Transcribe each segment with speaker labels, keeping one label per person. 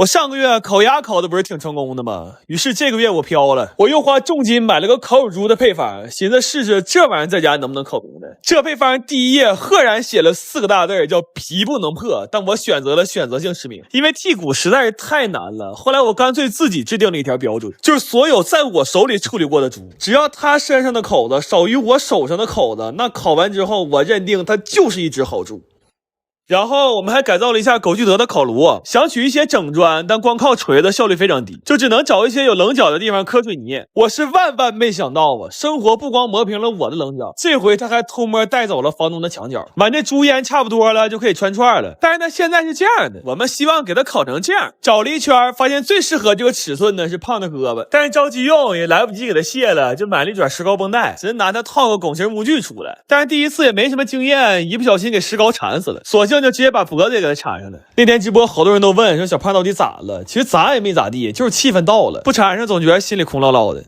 Speaker 1: 我上个月烤鸭烤的不是挺成功的吗？于是这个月我飘了，我又花重金买了个烤乳猪的配方，寻思试试这玩意儿在家能不能烤明白。这配方第一页赫然写了4个大字叫皮不能破，但我选择了选择性失明，因为剔骨实在是太难了。后来我干脆自己制定了一条标准，就是所有在我手里处理过的猪，只要它身上的口子少于我手上的口子，那烤完之后我认定它就是一只好猪。然后我们还改造了一下狗聚德的烤炉，想取一些整砖，但光靠锤子效率非常低，就只能找一些有棱角的地方磕水泥。我是万万没想到啊，生活不光磨平了我的棱角，这回他还偷摸带走了房东的墙角。满这猪烟差不多了，就可以穿串了。但是呢，现在是这样的，我们希望给它烤成这样。找了一圈，发现最适合这个尺寸呢是胖的胳膊，但是着急用也来不及给它卸了，就买了一卷石膏绷带，只是拿它套个拱形模具出来。但是第一次也没什么经验，一不小心给石膏缠死了，索性就直接把脖子也给它缠上了。那天直播好多人都问说小胖到底咋了，其实咋也没咋地，就是气氛到了，不缠上总觉得心里空落落的。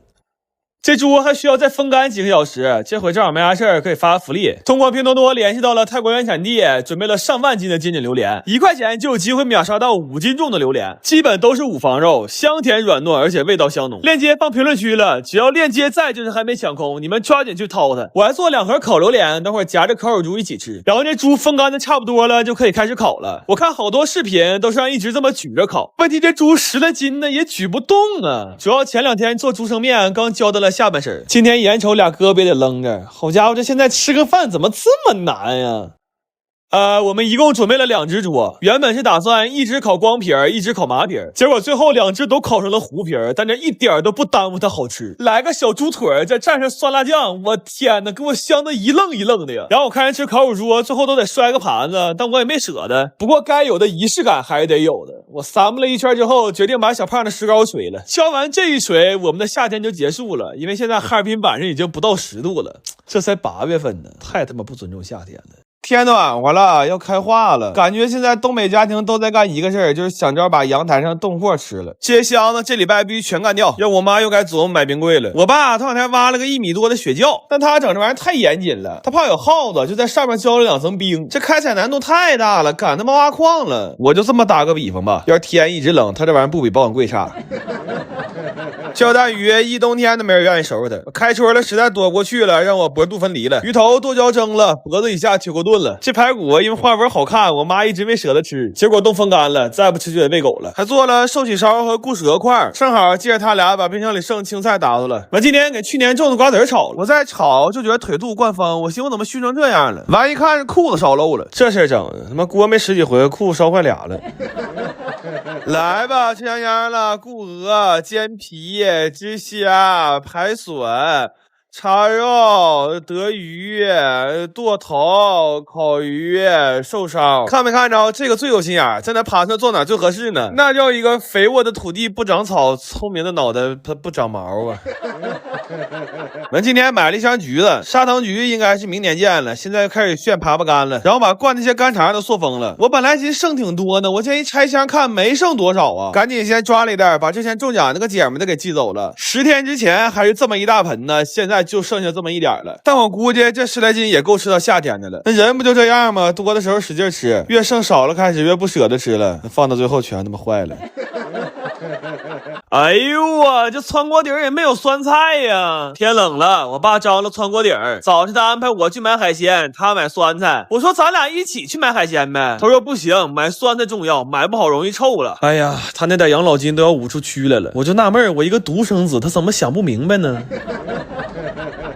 Speaker 1: 这猪还需要再风干几个小时，这回正好没啥事儿，可以发福利。通过拼多多联系到了泰国原产地，准备了上万斤的金枕榴莲，1块钱就有机会秒杀到5斤重的榴莲，基本都是五房肉，香甜软糯，而且味道香浓。链接放评论区了，只要链接在就是还没抢空，你们抓紧去掏它。我还做2盒烤榴莲，等会儿夹着烤乳猪一起吃。然后这猪风干的差不多了，就可以开始烤了。我看好多视频都是让一直这么举着烤，问题这猪10来斤呢也举不动啊。主要前2天做猪生面刚交代了下半身，今天眼瞅俩胳膊也得扔着，好家伙，这现在吃个饭怎么这么难呀？我们一共准备了2只猪，原本是打算一只烤光皮儿，一只烤麻皮儿，结果最后2只都烤成了糊皮儿，但这一点都不耽误它好吃。来个小猪腿，再蘸上酸辣酱，我天哪，给我香的一愣一愣的呀！然后我看人吃烤乳猪，最后都得摔个盘子，但我也没舍得。不过该有的仪式感还是得有的。我散布了一圈之后，决定把小胖的石膏锤了。敲完这一锤，我们的夏天就结束了，因为现在哈尔滨晚上已经不到10度了，这才8月份呢，太他妈不尊重夏天了。天暖和了，要开化了，感觉现在东北家庭都在干一个事儿，就是想着把阳台上冻货吃了。这些箱子这礼拜必须全干掉，要我妈又该琢磨买冰柜了。我爸头2天挖了个1米多的雪窖，但他整这玩意儿太严谨了，他怕有耗子，就在上面浇了2层冰，这开采难度太大了，赶他妈挖矿了。我就这么打个比方吧，要是天一直冷，他这玩意儿不比保险柜差。焦带鱼一冬天都没人愿意收拾它，开春了实在躲不过去了，让我脖肚分离了，鱼头剁椒蒸了，脖子以下铁锅炖了。这排骨因为花纹好看，我妈一直没舍得吃，结果冻风干了，再不吃就得喂狗了。还做了寿喜烧和固蛇块，正好借着他俩把冰箱里剩青菜打发了。完今天给去年种的瓜子炒了，我再炒就觉得腿肚灌风，我寻思我怎么熏成这样了，完一看是裤子烧漏了，这事整的他妈锅没10几回，裤子烧坏俩了。来吧，吃香香了，固鹅、煎皮、汁虾、排笋、叉肉、德鱼、剁头、烤鱼、瘦烧，看没看着？这个最有心眼，在那趴上坐哪最合适呢？那叫一个肥沃的土地不长草，聪明的脑袋它不长毛啊！完今天买了一箱橘子，砂糖橘应该是明年见了，现在开始炫耙耙干了，然后把灌那些干肠都塑封了。我本来其实剩挺多呢，我这一拆箱看没剩多少啊，赶紧先抓了一袋，把之前中奖那个姐们的给寄走了。10天之前还是这么一大盆呢，现在就剩下这么一点了。但我估计这10来斤也够吃到夏天的了。那人不就这样吗？多的时候使劲吃，越剩少了开始越不舍得吃了，放到最后全他妈坏了。哎呦啊，这汆锅底儿也没有酸菜呀！天冷了，我爸招了汆锅底儿。早上他安排我去买海鲜，他买酸菜。我说咱俩一起去买海鲜呗。他说不行，买酸菜重要，买不好容易臭了。哎呀，他那点养老金都要捂出蛆来了。我就纳闷，我一个独生子，他怎么想不明白呢？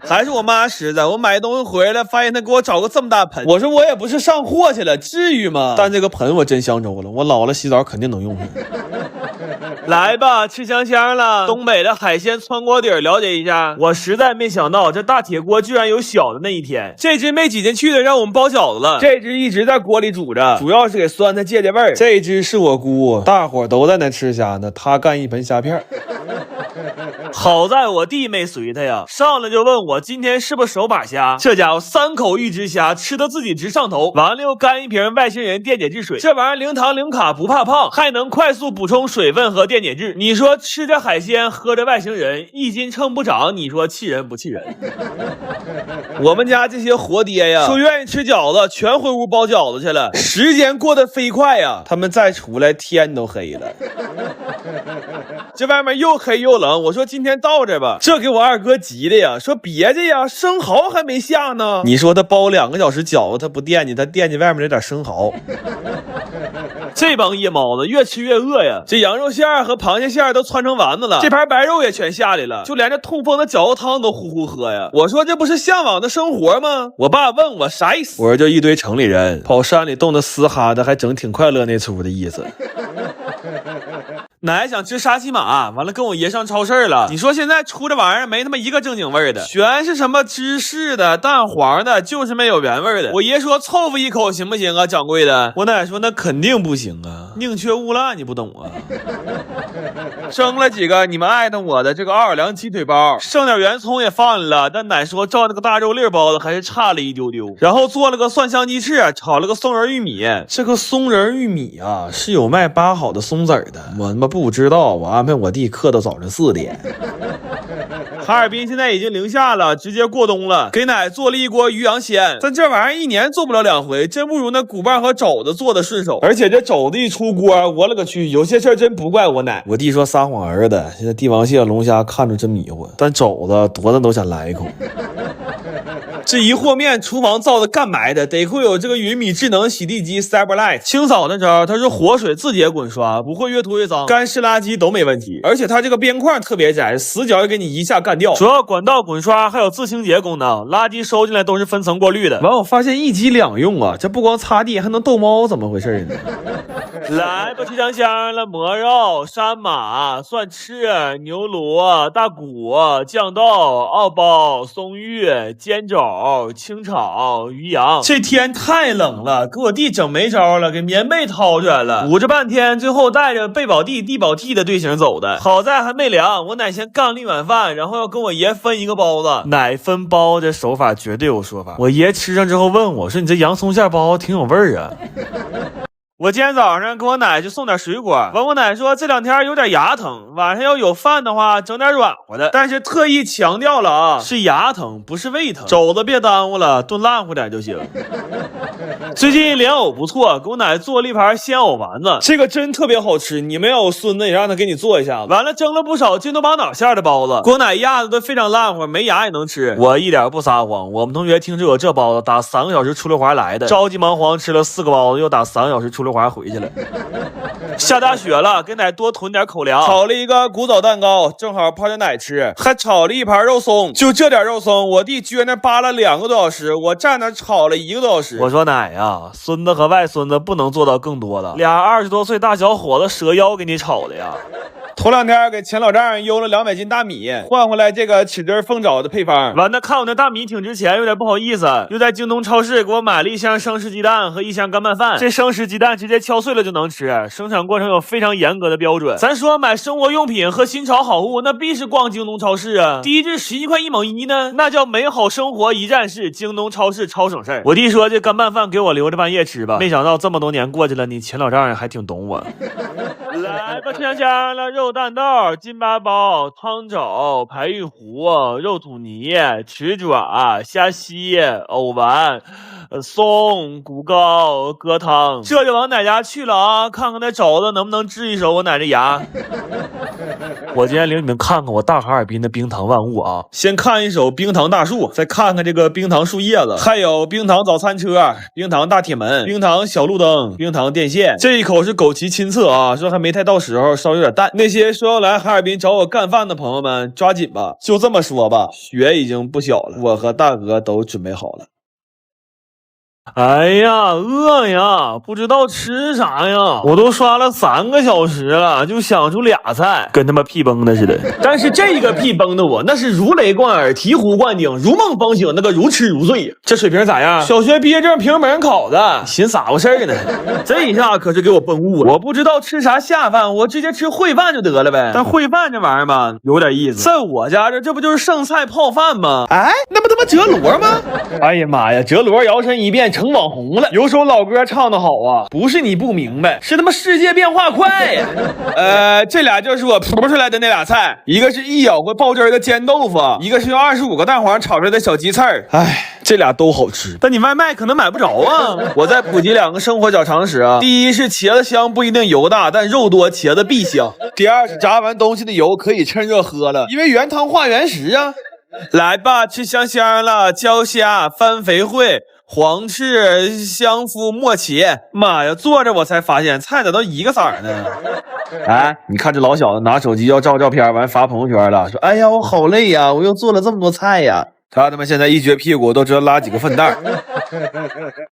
Speaker 1: 还是我妈实在，我买东西回来发现她给我找个这么大盆，我说我也不是上货去了，至于吗？但这个盆我真相中了，我老了洗澡肯定能用上。来吧，吃香香了，东北的海鲜汆锅底了解一下。我实在没想到这大铁锅居然有小的那一天，这只没挤进去的让我们包饺子了，这只一直在锅里煮着，主要是给酸菜借借味儿。这只是我姑，大伙都在那吃虾呢，她干一盆虾片。好在我弟没随他呀，上来就问我今天是不是手把虾。这家伙3口1只虾，吃的自己直上头，完了又干一瓶外星人电解质水，这玩意儿零糖零卡不怕胖，还能快速补充水分和电解质。你说吃着海鲜喝着外星人，1斤称不长，你说气人不气人？我们家这些活爹呀，说愿意吃饺子，全回屋包饺子去了。时间过得飞快呀，他们再出来天都黑了。这外面又黑又冷，我说今天到这吧，这给我二哥急的呀，说别介呀，生蚝还没下呢。你说他包2个小时饺子，他不惦记，他惦记外面那点生蚝。这帮夜猫子越吃越饿呀，这羊肉馅和螃蟹馅都穿成丸子了，这盘白肉也全下来了，就连这痛风的饺子汤都呼呼喝呀。我说这不是向往的生活吗？我爸问我啥意思，我说就一堆城里人跑山里冻得嘶哈的，还整挺快乐那出的意思。奶想吃沙琪玛，完了跟我爷上超市了。你说现在出这玩意儿没他妈一个正经味的，全是什么芝士的、蛋黄的，就是没有原味的。我爷说凑合一口行不行啊，掌柜的？我奶说那肯定不行啊，宁缺毋滥，你不懂啊。蒸了几个你们爱的我的这个奥尔良鸡腿包，剩点圆葱也放了，但奶说照那个大肉粒包的还是差了一丢丢。然后做了个蒜香鸡翅，炒了个松仁玉米。这个松仁玉米啊，是有卖扒好的松子的，我他妈不知道，我安排我弟刻到早晨4点。哈尔滨现在已经零下了，直接过冬了。给奶做了一锅鱼羊鲜，但这玩意儿1年做不了2回，真不如那骨棒和肘子做的顺手。而且这肘子一出锅，我勒个去，有些事儿真不怪我奶。我弟说撒谎儿子，现在帝王蟹、龙虾看着真迷糊，但肘子多的都想来一口。这一和面，厨房造的干埋的，得亏有这个云米智能洗地机 Cyberlight 清扫那招，它是活水自己滚刷，不会越涂越脏，干湿垃圾都没问题。而且它这个边框特别窄，死角也给你一下干掉。主要管道滚刷还有自清洁功能，垃圾收进来都是分层过滤的。完我发现1机2用啊，这不光擦地还能逗猫，怎么回事呢？来吧，提香香了，蘑肉、山马、蒜翅、牛螺、大骨、酱豆、奥包、松玉、煎肘、清炒、鱼羊。这天太冷了，给我弟整没招了，给棉被掏出来了，捂着半天，最后带着贝宝地、地宝娣的队形走的。好在还没凉，我奶先干了一碗饭，然后要跟我爷分一个包子。奶分包这手法绝对有说法。我爷吃上之后问我说：“你这洋葱馅包挺有味儿啊。”我今天早上给我奶就送点水果，完我奶说这2天有点牙疼，晚上要有饭的话整点软和的，但是特意强调了啊，是牙疼不是胃疼，肘子别耽误了，炖烂乎点就行。最近莲藕不错，给我奶做了一盘鲜藕丸子，这个真特别好吃，你们要有孙子也让他给你做一下。完了蒸了不少金头巴脑馅的包子，给我奶压的都非常烂乎，没牙也能吃。我一点不撒谎，我们同学听说有这包子，打3个小时出溜滑来的，着急忙慌吃了4个包子，又打3个小时出溜滑回去了。下大雪了，给奶多囤点口粮。炒了一个古早蛋糕，正好泡着奶吃，还炒了一盘肉松。就这点肉松，我弟撅那扒了2个多小时，我站那炒了1个多小时。我说奶呀，孙子和外孙子不能做到更多了，俩20多岁大小伙子折腰给你炒的呀。头2天给钱老丈邮了200斤大米，换回来这个豉汁凤爪的配方。完了，看我那大米挺值钱，有点不好意思，又在京东超市给我买了1箱生食鸡蛋和1箱干拌饭。这生食鸡蛋直接敲碎了就能吃，生产过程有非常严格的标准。咱说买生活用品和新潮好物，那必是逛京东超市啊。低至11块1毛1呢，那叫美好生活一站式，京东超市超省事儿。我弟说这干拌饭给我留着半夜吃吧，没想到这么多年过去了，你钱老丈人还挺懂我。来吧，香香了，肉蛋豆、金巴包、汤肘、排玉糊、肉土泥、豉爪、虾稀、藕丸、松、骨糕、疙汤，这就往奶家去了啊！看看那肘子能不能治一手我奶这牙。我今天领你们看看我大哈尔滨的冰糖万物啊！先看一首冰糖大树，再看看这个冰糖树叶子，还有冰糖早餐车、冰糖大铁门、冰糖小路灯、冰糖电线。这一口是枸杞亲测啊，说还没太到时候，稍微有点淡。那些说要来哈尔滨找我干饭的朋友们，抓紧吧！就这么说吧，雪已经不小了，我和大哥都准备好了。哎呀，饿呀，不知道吃啥呀。我都刷了3个小时了，就想出俩菜，跟他妈屁崩的似的。但是这个屁崩的我，那是如雷贯耳、醍醐灌顶、如梦方醒，那个如痴如醉。这水平咋样？小学毕业证凭本考的，寻啥回事呢？这一下可是给我崩悟了。我不知道吃啥下饭，我直接吃烩饭就得了呗。但烩饭这玩意儿吧，有点意思。在我家这不就是剩菜泡饭吗？哎，那不他妈哲罗吗？哎呀妈呀，哲罗摇身一变成网红了。有首老歌唱得好啊，不是你不明白，是他妈世界变化快呀。这俩就是我扑出来的那俩菜，一个是一咬会爆汁的煎豆腐，一个是用25个蛋黄炒出来的小鸡翅儿。哎，这俩都好吃，但你外卖可能买不着啊。我再普及2个生活小常识啊。第一是茄子香不一定油大，但肉多茄子必香。第二是炸完东西的油可以趁热喝了，因为原汤化原食啊。来吧，吃香香了，焦虾、翻肥烩、黄翅、香麸、墨茄。妈呀，坐着我才发现菜咋都一个色儿呢？哎，你看这老小子拿手机要照照片，完发朋友圈了，说哎呀我好累呀，我又做了这么多菜呀。他妈现在一撅屁股都知道拉几个粪蛋。